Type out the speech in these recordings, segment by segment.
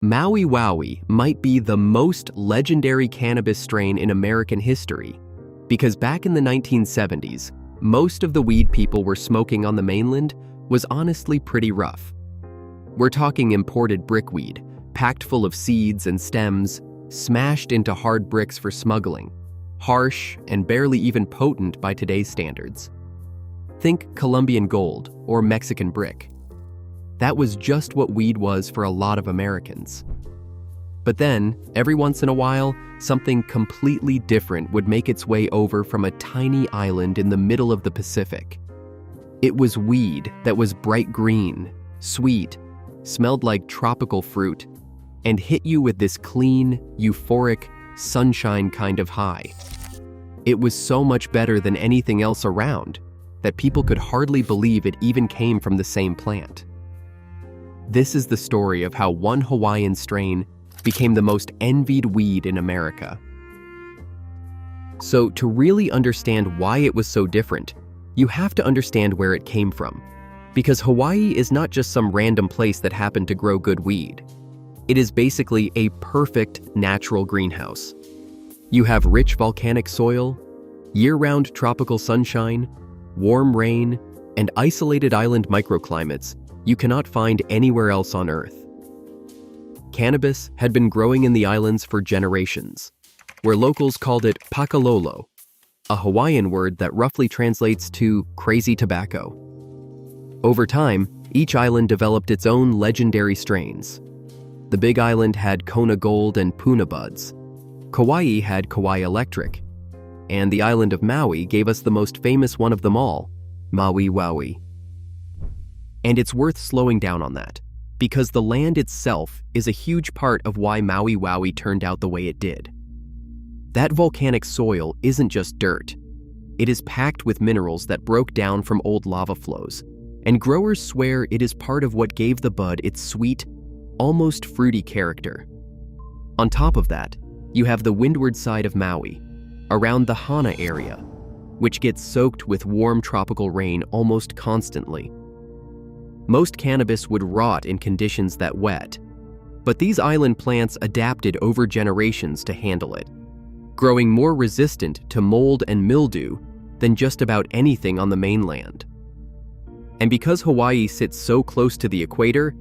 Maui Wowie might be the most legendary cannabis strain in American history, because back in the 1970s, most of the weed people were smoking on the mainland was honestly pretty rough. We're talking imported brickweed, packed full of seeds and stems, smashed into hard bricks for smuggling, harsh and barely even potent by today's standards. Think Colombian gold or Mexican brick. That was just what weed was for a lot of Americans. But then, every once in a while, something completely different would make its way over from a tiny island in the middle of the Pacific. It was weed that was bright green, sweet, smelled like tropical fruit, and hit you with this clean, euphoric, sunshine kind of high. It was so much better than anything else around that people could hardly believe it even came from the same plant. This is the story of how one Hawaiian strain became the most envied weed in America. So, to really understand why it was so different, you have to understand where it came from. Because Hawaii is not just some random place that happened to grow good weed. It is basically a perfect natural greenhouse. You have rich volcanic soil, year-round tropical sunshine, warm rain, and isolated island microclimates you cannot find anywhere else on Earth. Cannabis had been growing in the islands for generations, where locals called it pakalolo, a Hawaiian word that roughly translates to crazy tobacco. Over time, each island developed its own legendary strains. The Big Island had Kona Gold and Puna Buds. Kauai had Kauai Electric. And the island of Maui gave us the most famous one of them all, Maui Wowie. And it's worth slowing down on that, because the land itself is a huge part of why Maui Wowie turned out the way it did. That volcanic soil isn't just dirt. It is packed with minerals that broke down from old lava flows, and growers swear it is part of what gave the bud its sweet, almost fruity character. On top of that, you have the windward side of Maui, around the Hana area, which gets soaked with warm tropical rain almost constantly. Most cannabis would rot in conditions that wet, but these island plants adapted over generations to handle it, growing more resistant to mold and mildew than just about anything on the mainland. And because Hawaii sits so close to the equator,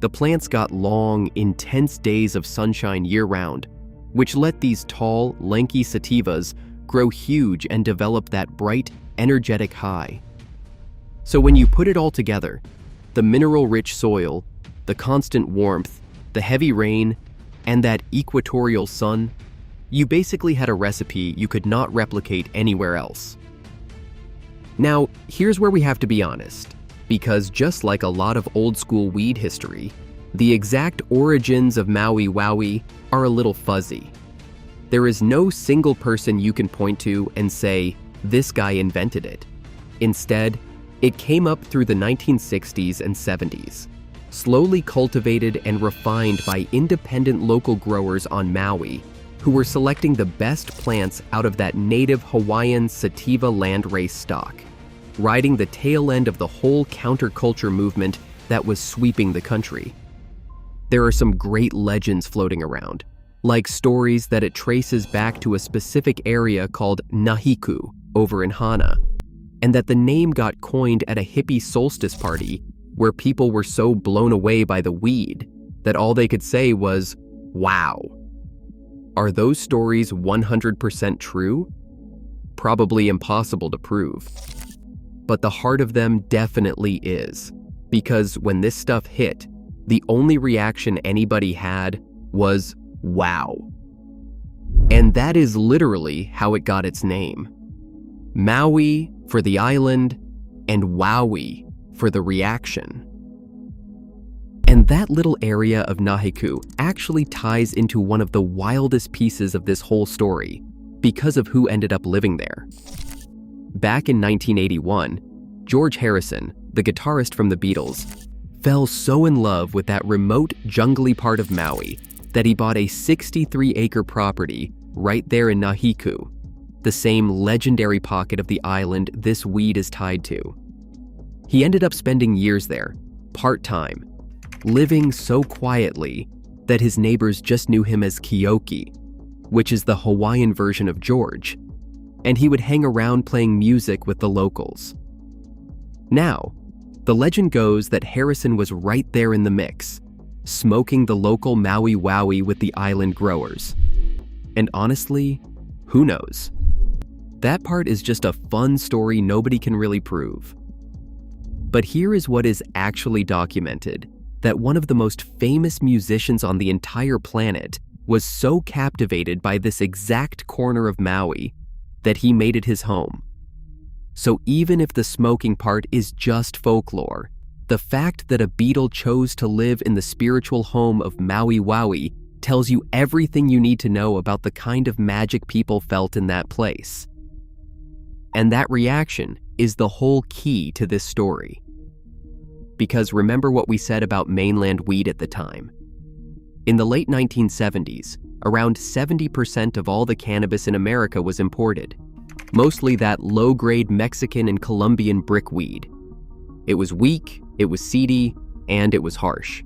the plants got long, intense days of sunshine year-round, which let these tall, lanky sativas grow huge and develop that bright, energetic high. So when you put it all together, the mineral-rich soil, the constant warmth, the heavy rain, and that equatorial sun, you basically had a recipe you could not replicate anywhere else. Now, here's where we have to be honest, because just like a lot of old-school weed history, the exact origins of Maui Wowie are a little fuzzy. There is no single person you can point to and say, this guy invented it. Instead, it came up through the 1960s and 70s, slowly cultivated and refined by independent local growers on Maui, who were selecting the best plants out of that native Hawaiian sativa landrace stock, riding the tail end of the whole counterculture movement that was sweeping the country. There are some great legends floating around, like stories that it traces back to a specific area called Nahiku over in Hana, and that the name got coined at a hippie solstice party where people were so blown away by the weed that all they could say was, wow. Are those stories 100% true? Probably impossible to prove. But the heart of them definitely is, because when this stuff hit, the only reaction anybody had was, wow. And that is literally how it got its name. Maui for the island, and Wowie for the reaction. And that little area of Nahiku actually ties into one of the wildest pieces of this whole story because of who ended up living there. Back in 1981, George Harrison, the guitarist from the Beatles, fell so in love with that remote, jungly part of Maui that he bought a 63-acre property right there in Nahiku, the same legendary pocket of the island this weed is tied to. He ended up spending years there, part-time, living so quietly that his neighbors just knew him as Kioki, which is the Hawaiian version of George, and he would hang around playing music with the locals. Now, the legend goes that Harrison was right there in the mix, smoking the local Maui Wowie with the island growers. And honestly, who knows? That part is just a fun story nobody can really prove. But here is what is actually documented, that one of the most famous musicians on the entire planet was so captivated by this exact corner of Maui that he made it his home. So even if the smoking part is just folklore, the fact that a beetle chose to live in the spiritual home of Maui Wowie tells you everything you need to know about the kind of magic people felt in that place. And that reaction is the whole key to this story. Because remember what we said about mainland weed at the time. In the late 1970s, around 70% of all the cannabis in America was imported, mostly that low-grade Mexican and Colombian brickweed. It was weak, it was seedy, and it was harsh.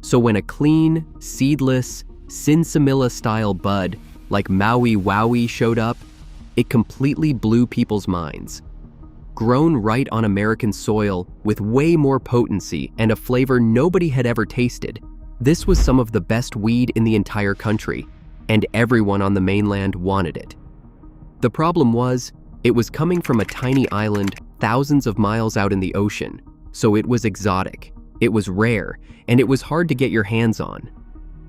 So when a clean, seedless, Sinsemilla-style bud like Maui Wowie showed up, it completely blew people's minds. Grown right on American soil with way more potency and a flavor nobody had ever tasted, this was some of the best weed in the entire country, and everyone on the mainland wanted it. The problem was, it was coming from a tiny island thousands of miles out in the ocean, so it was exotic, it was rare, and it was hard to get your hands on.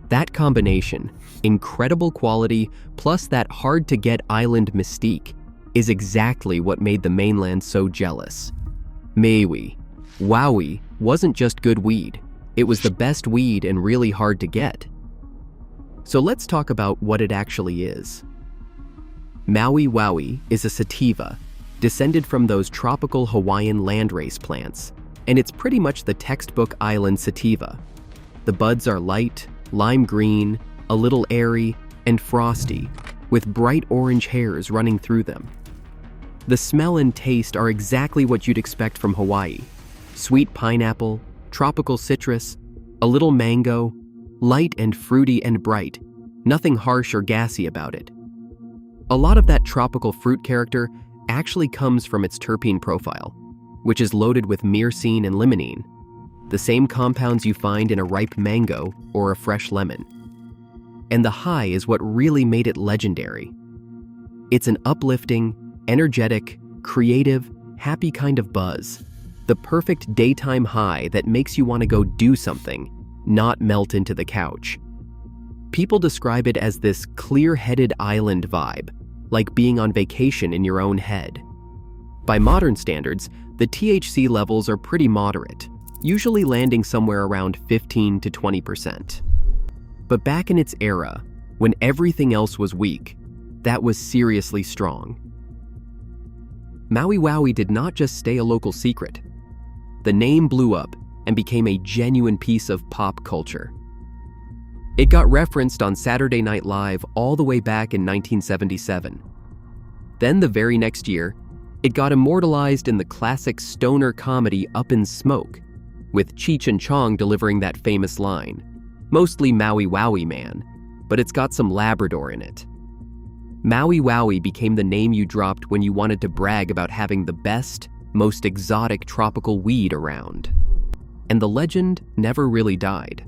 That combination, incredible quality plus that hard-to-get island mystique, is exactly what made the mainland so jealous. Maui Wowie wasn't just good weed, it was the best weed and really hard to get. So let's talk about what it actually is. Maui Wowie is a sativa, descended from those tropical Hawaiian landrace plants, and it's pretty much the textbook island sativa. The buds are light, lime green, a little airy, and frosty, with bright orange hairs running through them. The smell and taste are exactly what you'd expect from Hawaii. Sweet pineapple, tropical citrus, a little mango, light and fruity and bright, nothing harsh or gassy about it. A lot of that tropical fruit character actually comes from its terpene profile, which is loaded with myrcene and limonene, the same compounds you find in a ripe mango or a fresh lemon. And the high is what really made it legendary. It's an uplifting, energetic, creative, happy kind of buzz, the perfect daytime high that makes you want to go do something, not melt into the couch. People describe it as this clear-headed island vibe, like being on vacation in your own head. By modern standards, the THC levels are pretty moderate, usually landing somewhere around 15 to 20%. But back in its era, when everything else was weak, that was seriously strong. Maui Wowie did not just stay a local secret. The name blew up and became a genuine piece of pop culture. It got referenced on Saturday Night Live all the way back in 1977. Then the very next year, it got immortalized in the classic stoner comedy Up in Smoke, with Cheech and Chong delivering that famous line, mostly Maui Wowie man, but it's got some Labrador in it. Maui Wowie became the name you dropped when you wanted to brag about having the best, most exotic tropical weed around. And the legend never really died.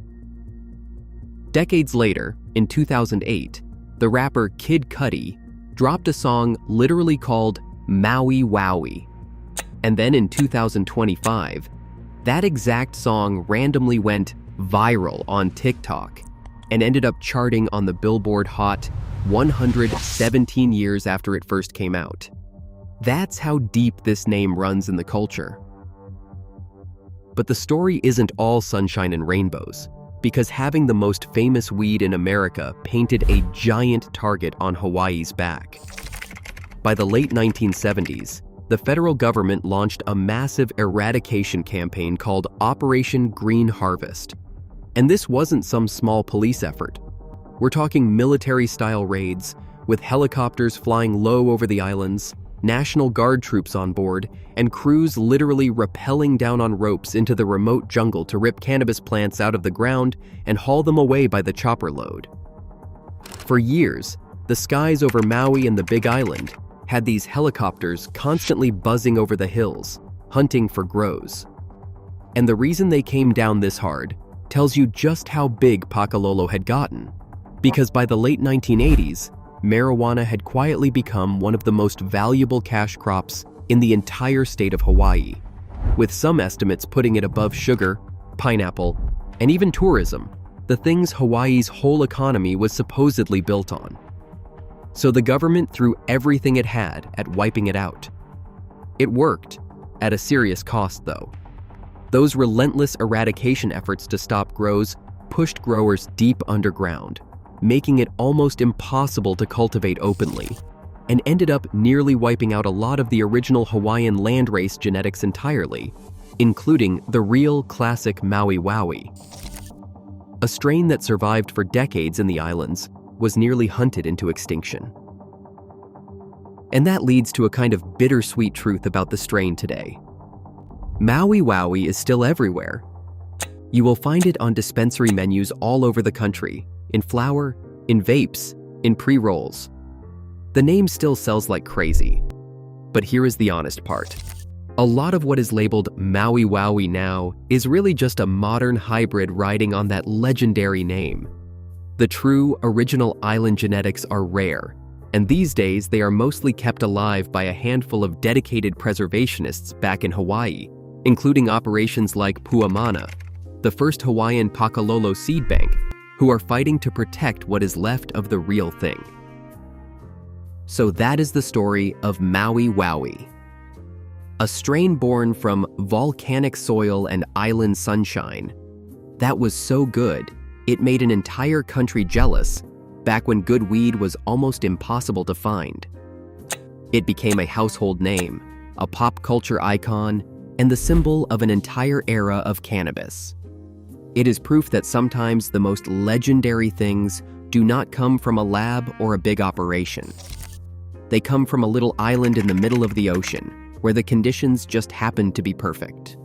Decades later, in 2008, the rapper Kid Cudi dropped a song literally called Maui Wowie. And then in 2025, that exact song randomly went viral on TikTok and ended up charting on the Billboard Hot 100 17 years after it first came out. That's how deep this name runs in the culture. But the story isn't all sunshine and rainbows, because having the most famous weed in America painted a giant target on Hawaii's back. By the late 1970s, the federal government launched a massive eradication campaign called Operation Green Harvest. And this wasn't some small police effort. We're talking military-style raids, with helicopters flying low over the islands, National Guard troops on board, and crews literally rappelling down on ropes into the remote jungle to rip cannabis plants out of the ground and haul them away by the chopper load. For years, the skies over Maui and the Big Island had these helicopters constantly buzzing over the hills, hunting for grows. And the reason they came down this hard tells you just how big Pakalolo had gotten. Because by the late 1980s, marijuana had quietly become one of the most valuable cash crops in the entire state of Hawaii, with some estimates putting it above sugar, pineapple, and even tourism, the things Hawaii's whole economy was supposedly built on. So the government threw everything it had at wiping it out. It worked, at a serious cost though. Those relentless eradication efforts to stop grows pushed growers deep underground, making it almost impossible to cultivate openly, and ended up nearly wiping out a lot of the original Hawaiian landrace genetics entirely, including the real classic Maui Wowie. A strain that survived for decades in the islands was nearly hunted into extinction. And that leads to a kind of bittersweet truth about the strain today. Maui Wowie is still everywhere. You will find it on dispensary menus all over the country, in flower, in vapes, in pre-rolls. The name still sells like crazy. But here is the honest part. A lot of what is labeled Maui Wowie now is really just a modern hybrid riding on that legendary name. The true, original island genetics are rare, and these days they are mostly kept alive by a handful of dedicated preservationists back in Hawaii, including operations like Puamana, the first Hawaiian Pakalolo seed bank, who are fighting to protect what is left of the real thing. So that is the story of Maui Wowie. A strain born from volcanic soil and island sunshine that was so good, it made an entire country jealous back when good weed was almost impossible to find. It became a household name, a pop culture icon, and the symbol of an entire era of cannabis. It is proof that sometimes the most legendary things do not come from a lab or a big operation. They come from a little island in the middle of the ocean, where the conditions just happened to be perfect.